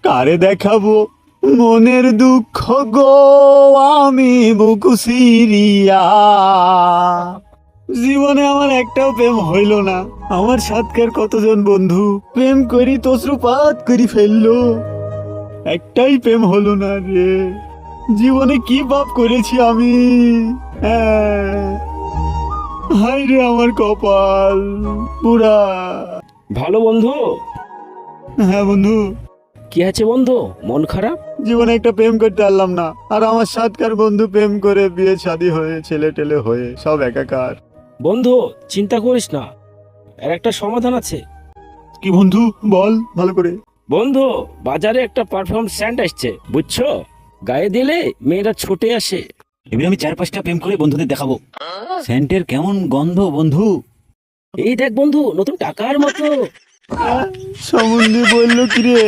কারে দেখাবো মনের দুঃখ গো, আমি বুকু সিরিয়া। জীবনে আমার একটাও প্রেম হইল না। আমার সাতকার কতজন বন্ধু প্রেম করি তসরুপাত করি ফেললো, একটাই প্রেম হলো না রে। জীবনে কি পাপ করেছি আমি? হ্যাঁ, হায় রে আমার কপাল পুরা। ভালো বন্ধু। হ্যাঁ বন্ধু, কি আছে বন্ধু, মন খারাপ? জীবনে একটা প্রেম করতে পারলাম না, আর আমার সাতকার বন্ধু প্রেম করে বিয়ে শাদী হয়ে ছেলে টেলে হয়ে সব একাকার। বন্ধু চিন্তা করিস না, এর একটা সমাধান আছে। কি বন্ধু বল ভালো করে। বন্ধু, বাজারে একটা পারফিউম স্যান্ড আসছে বুঝছো, গায়ে দিলে মেয়েরা ছুটে আসে। এবার আমি 4-5টা প্রেম করে বন্ধুদের দেখাবো সেন্টের কেমন গন্ধ বন্ধু। এই দেখ বন্ধু, নতুন টাকার মতো। সম্বন্ধে বললো কি রে?